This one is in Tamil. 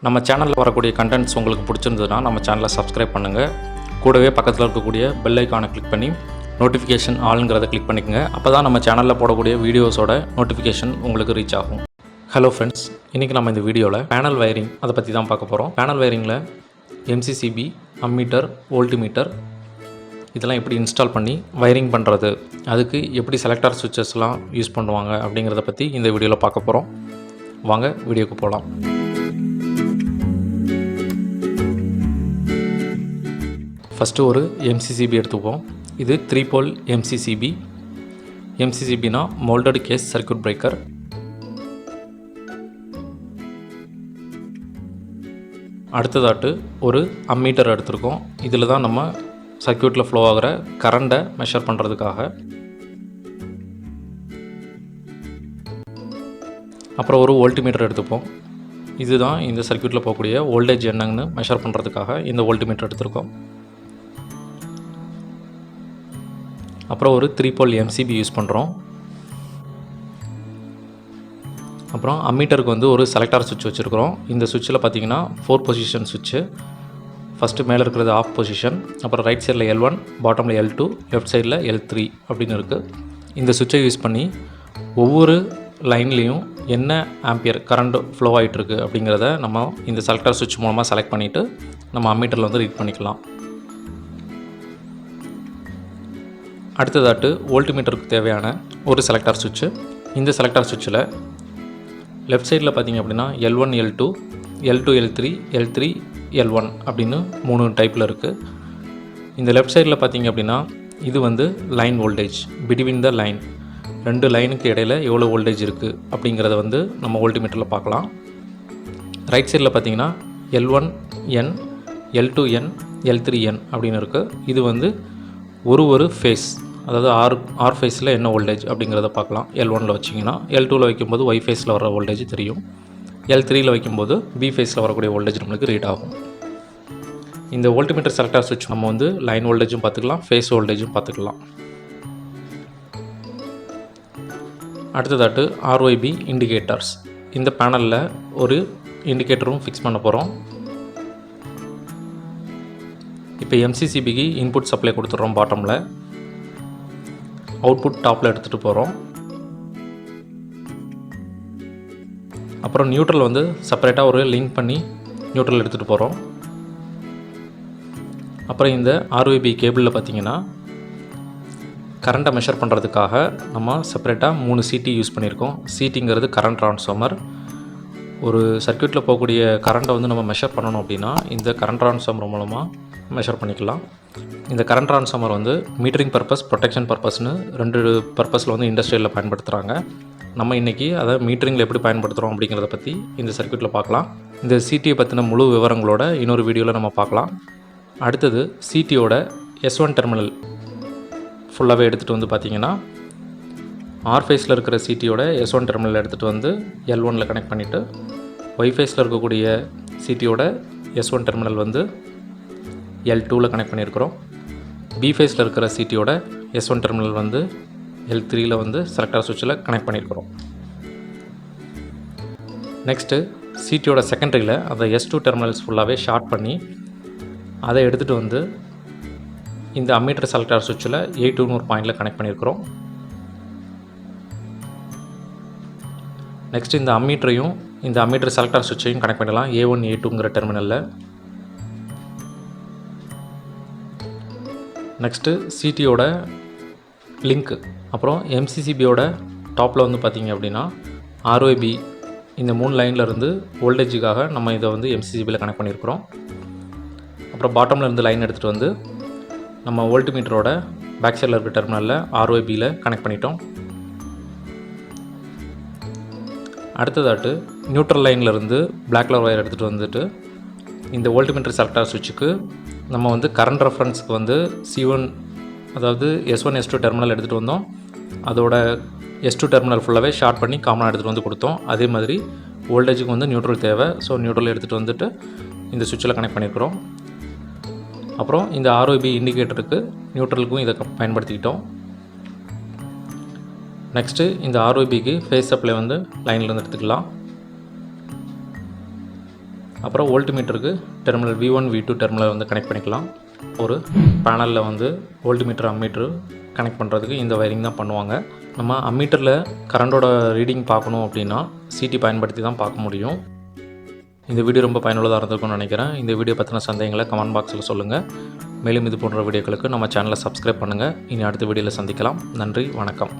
நம்ம சேனலில் வரக்கூடிய கண்டென்ட்ஸ் உங்களுக்கு பிடிச்சிருந்ததுன்னா நம்ம சேனலை சப்ஸ்கிரைப் பண்ணுங்கள். கூடவே பக்கத்தில் இருக்கக்கூடிய பெல் ஐக்கானை கிளிக் பண்ணி நோட்டிஃபிகேஷன் ஆளுங்கிறத கிளிக் பண்ணிக்கோங்க. அப்போ தான் நம்ம சேனலில் போடக்கூடிய வீடியோஸோட நோட்டிஃபிகேஷன் உங்களுக்கு ரீச் ஆகும். ஹலோ ஃப்ரெண்ட்ஸ், இன்றைக்கி நம்ம இந்த வீடியோவில் பேனல் வயரிங் அதை பற்றி தான் பார்க்க போகிறோம். பேனல் வயரிங்கில் எம்சிசிபி, அம்மீட்டர், வோல்ட்மீட்டர் இதெல்லாம் எப்படி இன்ஸ்டால் பண்ணி வயரிங் பண்ணுறது, அதுக்கு எப்படி செலக்டர் சுவிட்சஸ்லாம் யூஸ் பண்ணுவாங்க அப்படிங்கிறத பற்றி இந்த வீடியோவில் பார்க்க போகிறோம். வாங்க வீடியோக்கு போகலாம். ஃபஸ்ட்டு ஒரு எம்சிசிபி எடுத்துப்போம். இது 3 போல் எம்சிசிபி. எம்சிசிபினா மோல்டட் கேஸ் சர்க்யூட் பிரேக்கர். அடுத்ததாட்டு ஒரு அம்மீட்டர் எடுத்திருக்கோம். இதில் தான் நம்ம சர்க்யூட்டில் ஃப்ளோ ஆகிற கரண்ட்டை மெஷர் பண்ணுறதுக்காக. அப்புறம் ஒரு வோல்ட்மீட்டர் எடுத்துப்போம். இதுதான் இந்த சர்க்யூட்டில் போகக்கூடிய வோல்டேஜ் என்னன்னு மெஷர் பண்ணுறதுக்காக இந்த வோல்ட்மீட்டர் எடுத்திருக்கோம். அப்புறம் ஒரு 3 போல் எம்சிபி யூஸ் பண்ணுறோம். அப்புறம் அம்மீட்டருக்கு வந்து ஒரு செலக்டார் சுவிட்ச் வச்சுருக்கிறோம். இந்த சுவிட்சில் பார்த்தீங்கன்னா 4 பொசிஷன் சுவிட்சு. ஃபஸ்ட்டு மேலே இருக்கிறது ஆஃப் பொசிஷன், அப்புறம் ரைட் சைடில் L1, பாட்டமில் L2, லெஃப்ட் சைடில் L3 அப்படின்னு இருக்குது. இந்த சுவிட்சை யூஸ் பண்ணி ஒவ்வொரு லைன்லேயும் என்ன ஆம்பியர் கரண்ட் ஃப்ளோ ஆகிட்டுருக்கு அப்படிங்கிறத நம்ம இந்த செலக்டார் சுவிட்ச் மூலமாக செலக்ட் பண்ணிவிட்டு நம்ம அம்மீட்டரில் வந்து ரீட் பண்ணிக்கலாம். அடுத்ததாட்டு வோல்ட்மீட்டருக்கு தேவையான ஒரு செலக்டார் சுவிட்சு. இந்த செலக்டார் சுவிட்சில் லெஃப்ட் சைடில் பார்த்திங்க அப்படின்னா L1, L2, L2, L3, L3, L1 அப்படின்னு 3 டைப்பில் இருக்குது. இந்த லெஃப்ட் சைடில் பார்த்திங்க அப்படின்னா இது வந்து line voltage. Between the line, 2 லைனுக்கு இடையில் எவ்வளோ வோல்டேஜ் இருக்குது அப்படிங்கிறத வந்து நம்ம வோல்ட்மீட்டரில் பார்க்கலாம். ரைட் சைடில் பார்த்திங்கன்னா L1N, L2N, L3N அப்படின்னு இருக்குது. இது வந்து ஒரு ஃபேஸ், அதாவது ஆர் ஃபேஸில் என்ன வோல்டேஜ் அப்படிங்கிறத பார்க்கலாம். L1ல் வச்சிங்கன்னா L2ல் வைக்கும்போது ஒய் ஃபேஸில் வர வோல்டேஜ் தெரியும். L3ல் வைக்கும்போது பி ஃபேஸில் வரக்கூடிய வோல்டேஜ் நம்மளுக்கு ரீட் ஆகும். இந்த வோல்ட்மீட்டர் செலக்டார் சுவிட்ச் நம்ம வந்து லைன் வோல்டேஜும் பார்த்துக்கலாம், ஃபேஸ் வோல்டேஜும் பார்த்துக்கலாம். அடுத்ததாட்டு ROB இண்டிகேட்டர்ஸ். இந்த பேனலில் ஒரு இண்டிகேட்டரும் ஃபிக்ஸ் பண்ண போகிறோம். இப்போ எம்சிசிபிக்கு இன்புட் சப்ளை கொடுத்துட்றோம் பாட்டமில், அவுட்புட் டாப்பில் எடுத்துகிட்டு போகிறோம். அப்புறம் நியூட்ரல் வந்து செப்பரேட்டாக ஒரு லிங்க் பண்ணி நியூட்ரல் எடுத்துகிட்டு போகிறோம். அப்புறம் இந்த ROB கேபிளில் பார்த்திங்கன்னா கரண்ட்டை மெஷர் பண்ணுறதுக்காக நம்ம செப்பரேட்டாக 3 CT யூஸ் பண்ணியிருக்கோம். CTங்கிறது கரண்ட் ட்ரான்ஸ்ஃபார்மர். ஒரு சர்க்யூட்டில் போகக்கூடிய கரண்ட்டை வந்து நம்ம மெஷர் பண்ணணும் அப்படின்னா இந்த கரண்ட் ட்ரான்ஸ்ஃபார்மர் மூலமாக மெஷர் பண்ணிக்கலாம். இந்த கரண்ட் ட்ரான்ஸ்ஃபார்மர் வந்து மீட்டரிங் பர்பஸ், ப்ரொடெக்ஷன் பர்பஸ்னு 2 பர்பஸில் வந்து இண்டஸ்ட்ரியில் பயன்படுத்துகிறாங்க. நம்ம இன்றைக்கி அதை மீட்டரிங்கில் எப்படி பயன்படுத்துகிறோம் அப்படிங்கிறத பற்றி இந்த சர்க்யூட்டில் பார்க்கலாம். இந்த சிடியை பற்றின முழு விவரங்களோட இன்னொரு வீடியோவில் நம்ம பார்க்கலாம். அடுத்தது சிடியோட S1 டெர்மினல் ஃபுல்லாகவே எடுத்துகிட்டு வந்து பார்த்திங்கன்னா ஆர் ஃபேஸில் இருக்கிற சிடியோட S1 டெர்மினல் எடுத்துகிட்டு வந்து L1ல் கனெக்ட் பண்ணிவிட்டு ஒய் ஃபேஸில் இருக்கக்கூடிய சிடியோட S1 டெர்மினல் வந்து L2ல் கனெக்ட் பண்ணியிருக்கிறோம். பி ஃபேஸில் இருக்கிற சிடியோட S1 டெர்மினல் வந்து L3ல் வந்து செலக்டர் சுவிட்சில் கனெக்ட் பண்ணியிருக்கிறோம். நெக்ஸ்ட்டு சிடியோட செகண்டரியில் அந்த S2 டெர்மினல்ஸ் ஃபுல்லாகவே ஷார்ட் பண்ணி அதை எடுத்துகிட்டு வந்து இந்த அம்மீட்டர் செலக்டர் சுவிட்சில் A2ன்னு ஒரு பாயிண்டில் கனெக்ட் பண்ணியிருக்கிறோம். நெக்ஸ்ட் இந்த அம்மீட்டரையும் இந்த அம்மீட்டர் செலக்டர் சுவிட்சையும் கனெக்ட் பண்ணிடலாம் A1, A2ங்கிற டெர்மினலில். நெக்ஸ்ட்டு சிடியோட லிங்க்கு, அப்புறம் எம்சிசிபியோட டாப்பில் வந்து பார்த்திங்க அப்படின்னா ROB இந்த 3 லைனில் இருந்து வோல்டேஜுக்காக நம்ம இதை வந்து எம்சிசிபியில் கனெக்ட் பண்ணியிருக்கிறோம். அப்புறம் பாட்டமில் இருந்து லைன் எடுத்துகிட்டு வந்து நம்ம வோல்ட்மீட்டரோட பேக் சைடில் இருக்கிற டெர்மினலில் ROBயில் கனெக்ட் பண்ணிட்டோம். அடுத்ததாட்டு நியூட்ரல் லைனில் இருந்து பிளாக் கலர் ஒயர் எடுத்துகிட்டு வந்துட்டு இந்த வோல்ட்மீட்டர் செலக்டர் சுவிட்சுக்கு நம்ம வந்து கரண்ட் ரெஃபரன்ஸுக்கு வந்து C1, அதாவது S1, S2 டெர்மினல் எடுத்துகிட்டு வந்தோம். அதோட S2 டெர்மினல் ஃபுல்லாகவே ஷார்ட் பண்ணி காமனாக எடுத்துகிட்டு வந்து கொடுத்தோம். அதே மாதிரி வோல்டேஜுக்கு வந்து நியூட்ரல் தேவை. ஸோ நியூட்ரல் எடுத்துகிட்டு வந்துட்டு இந்த சுவிட்சில் கனெக்ட் பண்ணியிருக்கிறோம். அப்புறம் இந்த ROB இண்டிகேட்டருக்கு நியூட்ரலுக்கும் இதை பயன்படுத்திக்கிட்டோம். நெக்ஸ்ட்டு இந்த ROBக்கு ஃபேஸ் சப்ளை வந்து லைன்லேருந்து எடுத்துக்கலாம். அப்புறம் வோல்ட்மீட்டருக்கு டெர்மினல் V1 V2 டெர்மினல் வந்து கனெக்ட் பண்ணிக்கலாம். ஒரு பேனலில் வந்து வோல்ட்மீட்டர் அம்மீட்ரு கனெக்ட் பண்ணுறதுக்கு இந்த வயரிங் தான் பண்ணுவாங்க. நம்ம அம்மீட்டரில் கரண்டோட ரீடிங் பார்க்கணும் அப்படின்னா சிடி பயன்படுத்தி தான் பார்க்க முடியும். இந்த வீடியோ ரொம்ப பயனுள்ளதாக இருந்திருக்கும்னு நினைக்கிறேன். இந்த வீடியோ பற்றின சந்தேகங்களை கமெண்ட் பாக்ஸில் சொல்லுங்கள். மேலும் இது போன்ற வீடியோக்களுக்கு நம்ம சேனலை சப்ஸ்கிரைப் பண்ணுங்கள். இனி அடுத்த வீடியோவில் சந்திக்கலாம். நன்றி, வணக்கம்.